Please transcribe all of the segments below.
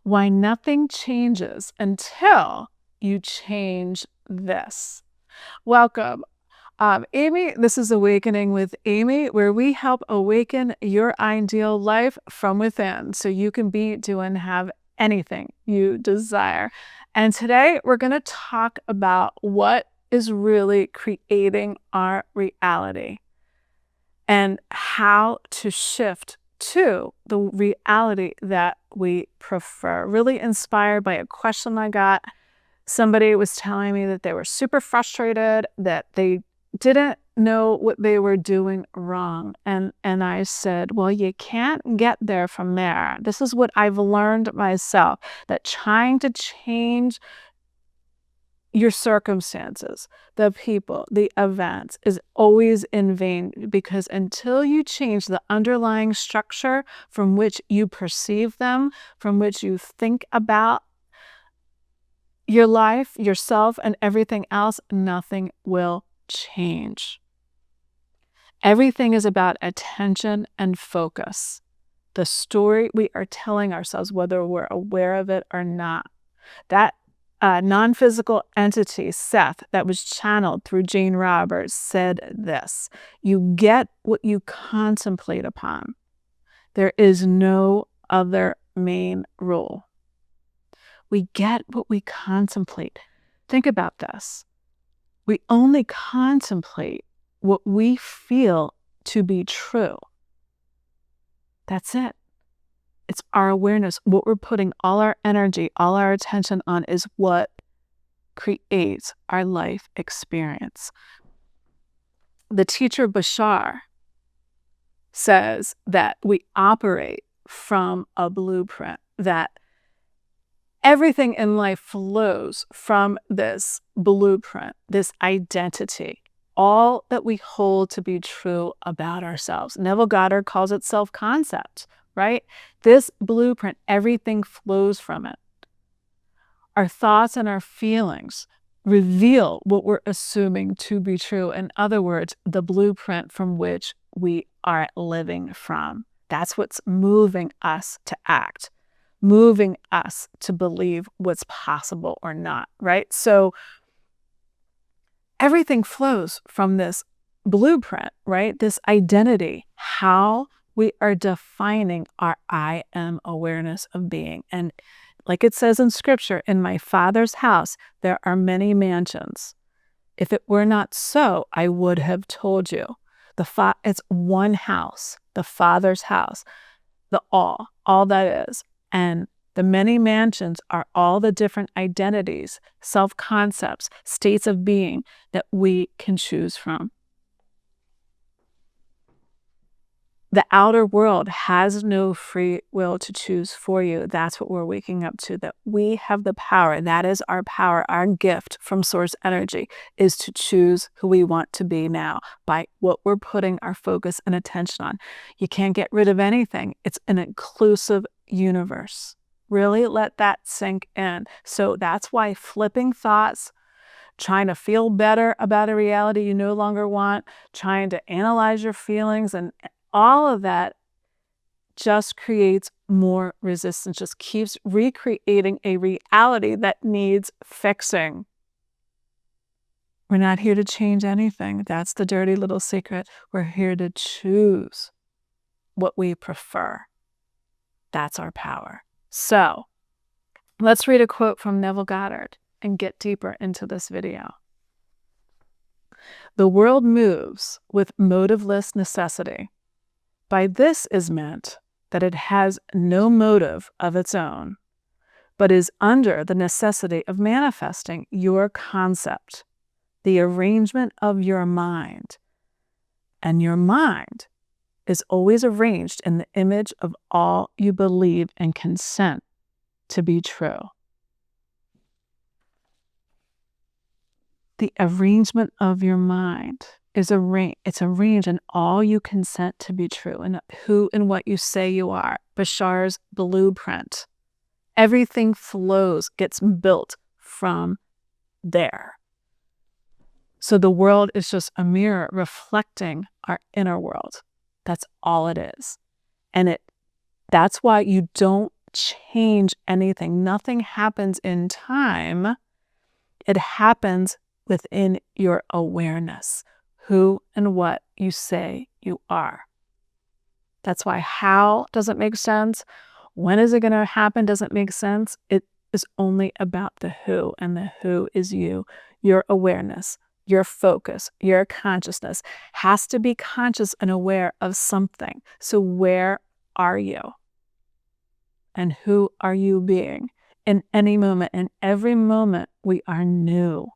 why nothing changes until you change this. Welcome. Amy, this is Awakening with Amy, where we help awaken your ideal life from within so you can be, do, and have anything you desire. And today we're going to talk about what is really creating our reality and how to shift to the reality that we prefer. Really inspired by a question I got. Somebody was telling me that they were super frustrated, that they didn't know what they were doing wrong. And I said, well, you can't get there from there. This is what I've learned myself, that trying to change your circumstances, the people, the events is always in vain, because until you change the underlying structure from which you perceive them, from which you think about your life, yourself, and everything else, nothing will change. Everything is about attention and focus. The story we are telling ourselves, whether we're aware of it or not. That non-physical entity, Seth, that was channeled through Jane Roberts, said this: you get what you contemplate upon. There is no other main rule. We get what we contemplate. Think about this. We only contemplate what we feel to be true. That's it. It's our awareness. What we're putting all our energy, all our attention on is what creates our life experience. The teacher Bashar says that we operate from a blueprint, that everything in life flows from this blueprint, this identity, all that we hold to be true about ourselves. Neville Goddard calls it self-concept, right? This blueprint, everything flows from it. Our thoughts and our feelings reveal what we're assuming to be true. In other words, the blueprint from which we are living from. That's what's moving us to act, moving us to believe what's possible or not, right? So everything flows from this blueprint, right? This identity, how we are defining our I am awareness of being. And like it says in scripture, in my Father's house, there are many mansions. If it were not so, I would have told you. It's one house, the Father's house, the all that is. And the many mansions are all the different identities, self-concepts, states of being that we can choose from. The outer world has no free will to choose for you. That's what we're waking up to, that we have the power. That is our power. Our gift from source energy is to choose who we want to be now by what we're putting our focus and attention on. You can't get rid of anything. It's an inclusive universe. Really let that sink in. So that's why flipping thoughts, trying to feel better about a reality you no longer want, trying to analyze your feelings, and all of that just creates more resistance, just keeps recreating a reality that needs fixing. We're not here to change anything. That's the dirty little secret. We're here to choose what we prefer. That's our power. So let's read a quote from Neville Goddard and get deeper into this video. The world moves with motiveless necessity. By this is meant that it has no motive of its own, but is under the necessity of manifesting your concept, the arrangement of your mind. And your mind is always arranged in the image of all you believe and consent to be true. The arrangement of your mind is it's arranged in all you consent to be true, and who and what you say you are. Bashar's blueprint. Everything flows, gets built from there. So the world is just a mirror reflecting our inner world. That's all it is. And that's why you don't change anything. Nothing happens in time. It happens within your awareness, who and what you say you are. That's why how doesn't make sense. When is it going to happen doesn't make sense. It is only about the who, and the who is you. Your awareness, your focus, your consciousness has to be conscious and aware of something. So where are you? And who are you being? In any moment, in every moment, we are new.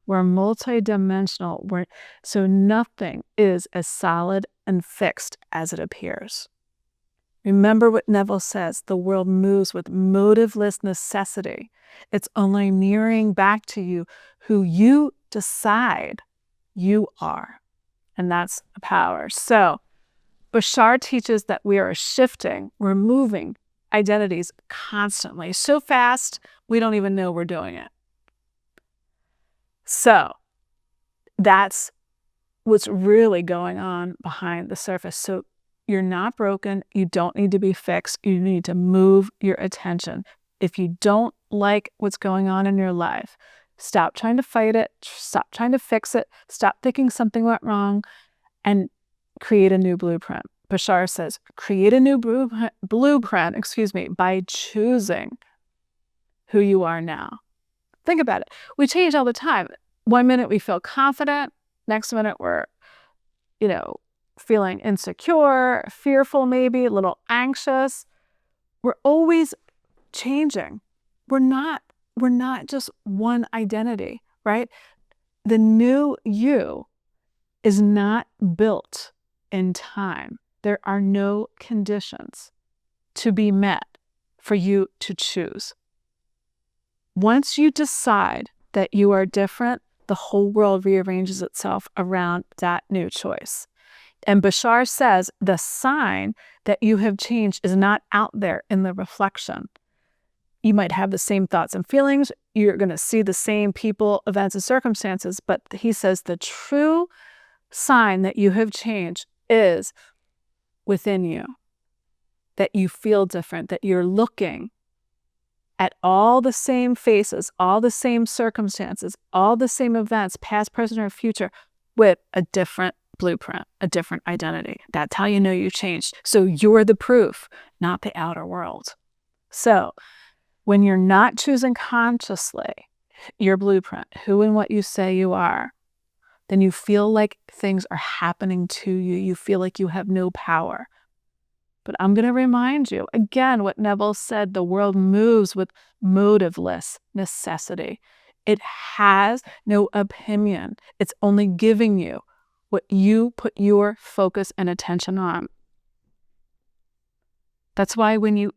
We're multidimensional. So nothing is as solid and fixed as it appears. Remember what Neville says, the world moves with motiveless necessity. It's only mirroring back to you who you decide you are. And that's the power. So Bashar teaches that we are shifting, we're moving identities constantly, so fast we don't even know we're doing it. So that's what's really going on behind the surface. So you're not broken. You don't need to be fixed. You need to move your attention. If you don't like what's going on in your life, stop trying to fight it. Stop trying to fix it. Stop thinking something went wrong, and create a new blueprint. Bashar says, create a new blueprint, by choosing who you are now. Think about it. We change all the time. One minute we feel confident. Next minute we're, feeling insecure, fearful maybe, a little anxious. We're always changing. We're not just one identity, right? The new you is not built in time. There are no conditions to be met for you to choose. Once you decide that you are different, the whole world rearranges itself around that new choice. And Bashar says the sign that you have changed is not out there in the reflection. You might have the same thoughts and feelings. You're going to see the same people, events, and circumstances. But he says the true sign that you have changed is within you, that you feel different, that you're looking at all the same faces, all the same circumstances, all the same events, past, present, or future, with a different blueprint, a different identity. That's how you know you changed. So you're the proof, not the outer world. So when you're not choosing consciously your blueprint, who and what you say you are, then you feel like things are happening to you. You feel like you have no power. But I'm going to remind you, again, what Neville said, the world moves with motiveless necessity. It has no opinion. It's only giving you what you put your focus and attention on. That's why when you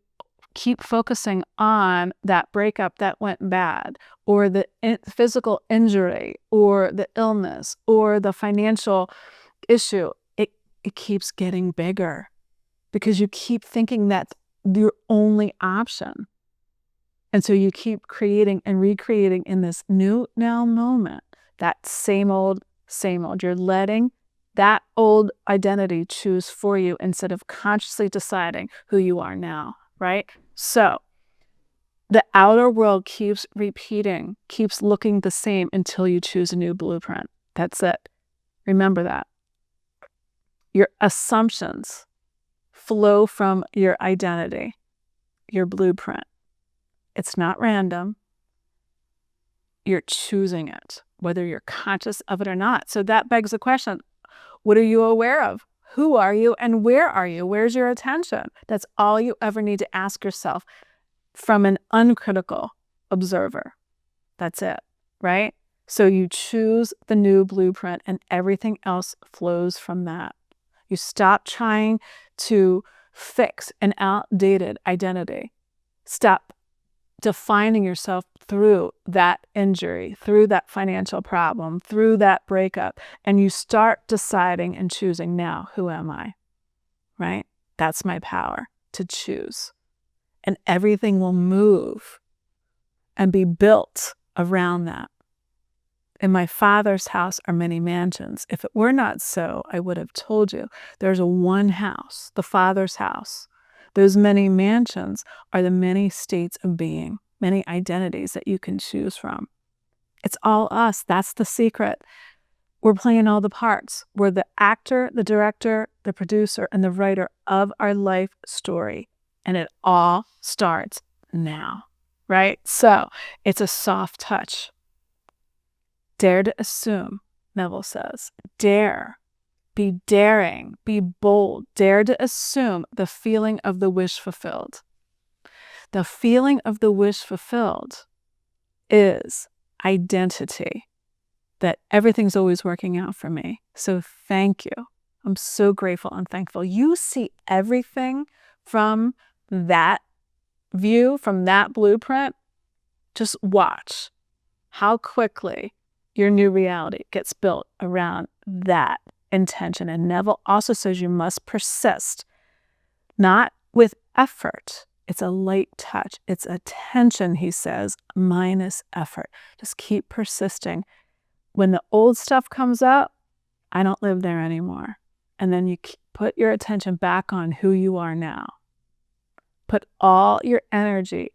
keep focusing on that breakup that went bad, or the physical injury, or the illness, or the financial issue, it keeps getting bigger because you keep thinking that's your only option. And so you keep creating and recreating in this new now moment, that same old. You're letting that old identity choose for you instead of consciously deciding who you are now, right? So the outer world keeps repeating, keeps looking the same until you choose a new blueprint. That's it. Remember that. Your assumptions flow from your identity, your blueprint. It's not random. You're choosing it, whether you're conscious of it or not. So that begs the question, what are you aware of? Who are you and where are you? Where's your attention? That's all you ever need to ask yourself from an uncritical observer. That's it, right? So you choose the new blueprint and everything else flows from that. You stop trying to fix an outdated identity. Stop defining yourself through that injury, through that financial problem, through that breakup, and you start deciding and choosing now, who am I, right? That's my power to choose. And everything will move and be built around that. In my Father's house are many mansions. If it were not so, I would have told you. There's one house, the Father's house, Those many mansions are the many states of being, many identities that you can choose from. It's all us. That's the secret. We're playing all the parts. We're the actor, the director, the producer, and the writer of our life story. And it all starts now, right? So it's a soft touch. Dare to assume, Neville says. Dare. Be daring. Be bold. Dare to assume the feeling of the wish fulfilled. The feeling of the wish fulfilled is identity. That everything's always working out for me. So thank you. I'm so grateful and thankful. You see everything from that view, from that blueprint. Just watch how quickly your new reality gets built around that intention. And Neville also says you must persist, not with effort. It's a light touch. It's attention, he says, minus effort. Just keep persisting. When the old stuff comes up, I don't live there anymore. And then you put your attention back on who you are now. Put all your energy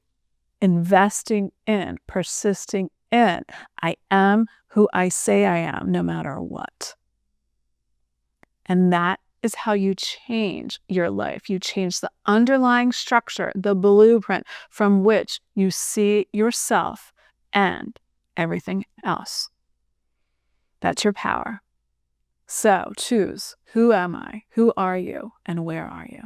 investing in, persisting in, I am who I say I am, no matter what. And that is how you change your life. You change the underlying structure, the blueprint from which you see yourself and everything else. That's your power. So choose, who am I? Who are you? And where are you?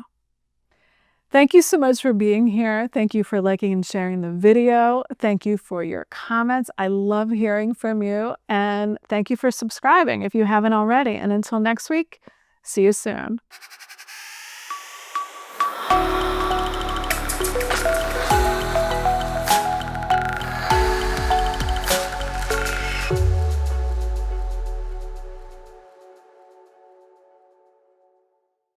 Thank you so much for being here. Thank you for liking and sharing the video. Thank you for your comments. I love hearing from you. And thank you for subscribing if you haven't already. And until next week, see you soon.